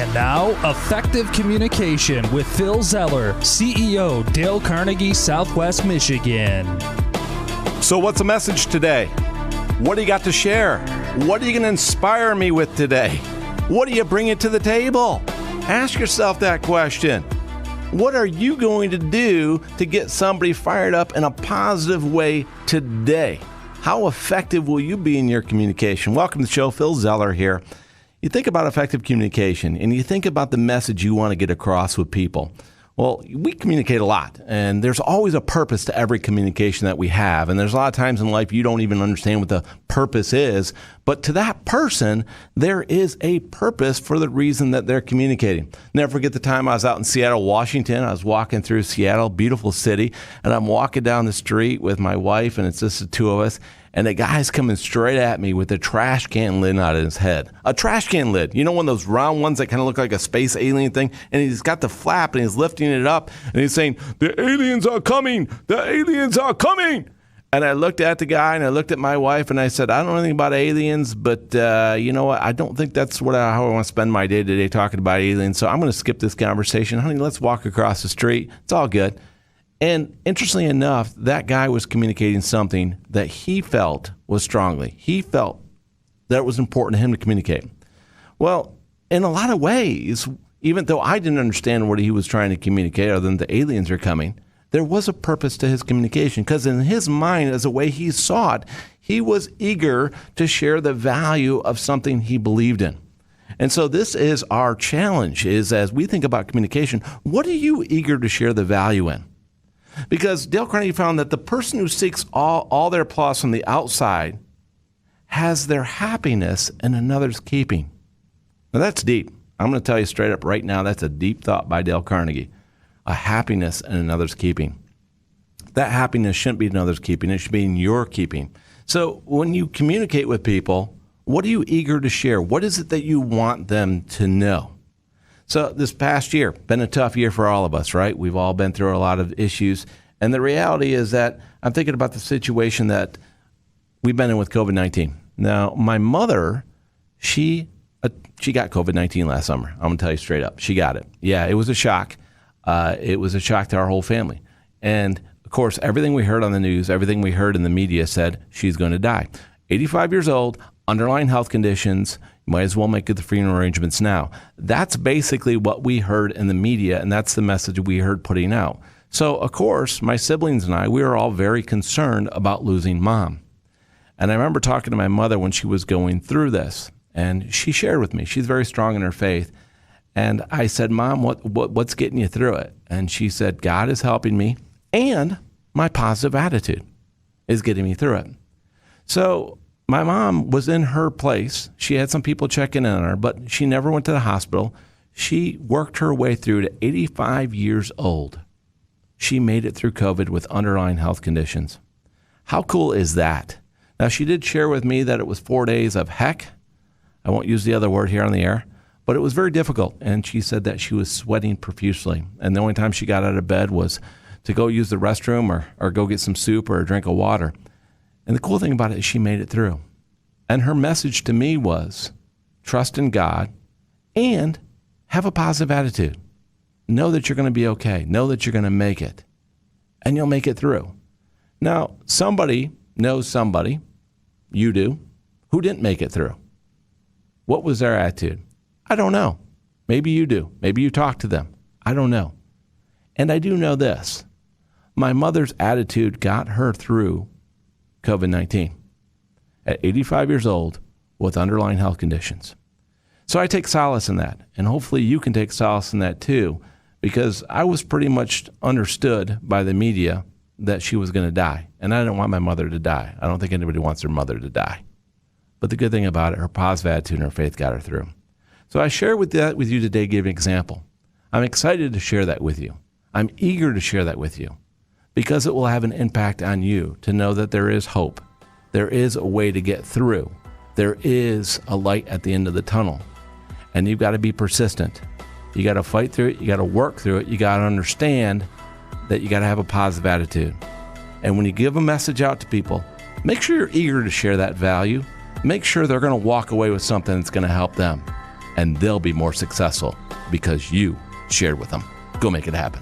And now, Effective Communication with Phil Zeller, CEO, Dale Carnegie, Southwest Michigan. So what's the message today? What do you got to share? What are you going to inspire me with today? What are you bringing to the table? Ask yourself that question. What are you going to do to get somebody fired up in a positive way today? How effective will you be in your communication? Welcome to the show. Phil Zeller here. You think about effective communication and you think about the message you want to get across with people. Well, we communicate a lot, and there's always a purpose to every communication that we have. And there's a lot of times in life you don't even understand what the purpose is. But to that person, there is a purpose for the reason that they're communicating. Never forget the time I was out in Seattle, Washington. I was walking through Seattle, beautiful city, and I'm walking down the street with my wife, and it's just the two of us. And a guy's coming straight at me with a trash can lid out of his head. A trash can lid. You know, one of those round ones that kind of look like a space alien thing? And he's got the flap and he's lifting it up and he's saying, "The aliens are coming! The aliens are coming!" And I looked at the guy and I looked at my wife and I said, "I don't know anything about aliens, but you know what? I don't think that's how I want to spend my day today talking about aliens. So I'm going to skip this conversation. Honey, let's walk across the street. It's all good." And interestingly enough, that guy was communicating something that he felt was strongly. He felt that it was important to him to communicate. Well, in a lot of ways, even though I didn't understand what he was trying to communicate other than the aliens are coming, there was a purpose to his communication because in his mind, as a way he saw it, he was eager to share the value of something he believed in. And so this is our challenge, is as we think about communication, what are you eager to share the value in? Because Dale Carnegie found that the person who seeks all their applause from the outside has their happiness in another's keeping. Now that's deep. I'm going to tell you straight up right now, that's a deep thought by Dale Carnegie. A happiness in another's keeping. That happiness shouldn't be in another's keeping. It should be in your keeping. So when you communicate with people, what are you eager to share? What is it that you want them to know? So this past year, been a tough year for all of us, right? We've all been through a lot of issues. And the reality is that I'm thinking about the situation that we've been in with COVID-19. Now, my mother, she got COVID-19 last summer. I'm going to tell you straight up. She got it. Yeah, it was a shock. It was a shock to our whole family. And, of course, everything we heard on the news, everything we heard in the media said she's going to die. 85 years old, underlying health conditions, might as well make the funeral arrangements now. That's basically what we heard in the media, and that's the message we heard putting out. So, of course, my siblings and I, we were all very concerned about losing Mom. And I remember talking to my mother when she was going through this, and she shared with me. She's very strong in her faith. And I said, "Mom, what's getting you through it?" And she said, "God is helping me, and my positive attitude is getting me through it." So my mom was in her place. She had some people checking in on her, but she never went to the hospital. She worked her way through to 85 years old. She made it through COVID with underlying health conditions. How cool is that? Now, she did share with me that it was 4 days of heck. I won't use the other word here on the air, but it was very difficult. And she said that she was sweating profusely. And the only time she got out of bed was to go use the restroom or go get some soup or a drink of water. And the cool thing about it is she made it through. And her message to me was trust in God and have a positive attitude. Know that you're going to be okay. Know that you're going to make it. And you'll make it through. Now, somebody knows somebody, you do, who didn't make it through. What was their attitude? I don't know. Maybe you do. Maybe you talk to them. I don't know. And I do know this. My mother's attitude got her through COVID-19 at 85 years old with underlying health conditions. So I take solace in that, and hopefully you can take solace in that too, because I was pretty much understood by the media that she was going to die, and I didn't want my mother to die. I don't think anybody wants their mother to die. But the good thing about it, her positive attitude and her faith got her through. So I share with you today, give an example. I'm excited to share that with you. I'm eager to share that with you because it will have an impact on you to know that there is hope. There is a way to get through. There is a light at the end of the tunnel. And you've got to be persistent. You got to fight through it. You got to work through it. You got to understand that you got to have a positive attitude. And when you give a message out to people, make sure you're eager to share that value. Make sure they're going to walk away with something that's going to help them. and they'll be more successful because you shared with them. Go make it happen.